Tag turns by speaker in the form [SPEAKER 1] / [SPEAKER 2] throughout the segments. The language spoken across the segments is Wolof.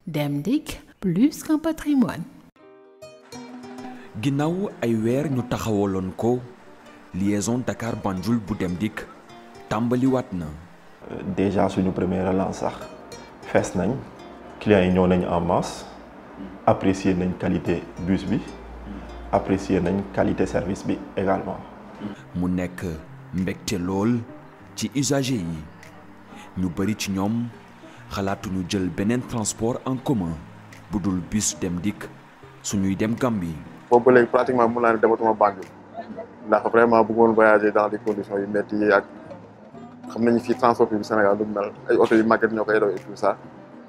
[SPEAKER 1] Dem Dikk plus qu'un patrimoine.
[SPEAKER 2] ginnaaw ay weer ñu taxawaloon ko liaison Dakar Banjul bu Dem Dikk tàmbaliwaat na.
[SPEAKER 3] déjà suñu première relance sax fees nañ clients yi ñëw nañ en masse apprécier nañ qualité bus bi apprécier nañ qualité service bi également.
[SPEAKER 2] mu nekk mbégte lool ci usagers yi ñu bari ci ñoom xalaatuñu jël beneen transport en commun bu dul bus Dem Dikk suñuy dem Gambie.
[SPEAKER 4] boobu ba léegi pratiquement mun naa ne dematuma Banjul ndax vraiment bëggoon voyager dans des conditions yu métti yi ak xam nañu fii transport bi Sénégal du mel ay oto yu màgget ñoo koy daw et tout ça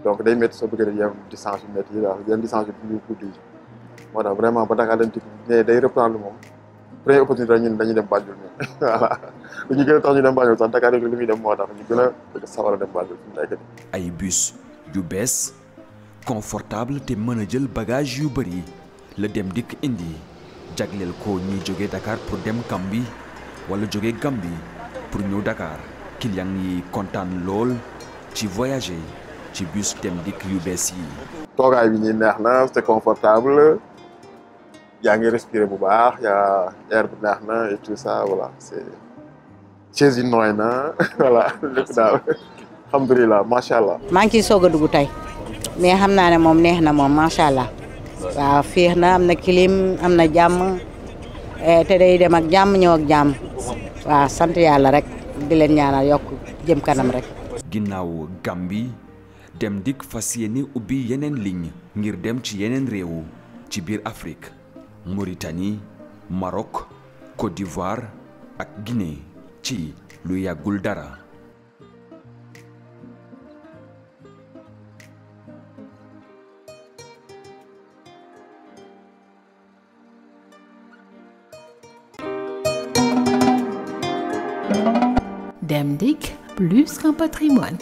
[SPEAKER 4] donc day métti soo bëggee yem distance yu métti yi daal yenn distance yu guddi yi moo tax vraiment ba Dakar Dem Dikk ne day reprendre moom première opportunité ñun dañuy dem Banjul ñun voilà lu ñu gën a tax ñu dem Banjul sax Dakar Dem Dikk li muy dem moo tax ñu gën a sawar a dem Banjul fi mu nekk nii.
[SPEAKER 2] ay bus yu bees confortable te mën a jël bagage yu bari la Dem Dikk indi jagleel ko ñiy jóge Dakar pour dem Gambie wala jóge Gambie pour ñëw Dakar client yi kontaan lool ci voyager ci bus Dem Dikk yu bees yi.
[SPEAKER 4] toogaay bi ñuy neex na c'est confortable yaa ngi respirer bu baax yaa air bu neex na et tout ça voilà c'est chaise yi nooy na voilà lépp daal alhamdulilah macha allah.
[SPEAKER 5] maa ngi ciy soog a dugg tey mais xam naa ne moom neex na moom macha allah waaw féex na am na clim am na jàmm te day dem ak jàmm ñëw ak jàmm waaw sant yàlla rek di leen ñaanal yokk jëm kanam rek.
[SPEAKER 2] ginnaaw Gambie Dem Dikk fas yéene ubbi yeneen ligne ngir dem ci yeneen réew ci biir Afrique Mauritanie Maroc Côte d'Ivoire ak Guinée ci lu yàggul dara.
[SPEAKER 1] Dem Dikk plus qu'un patrimoine.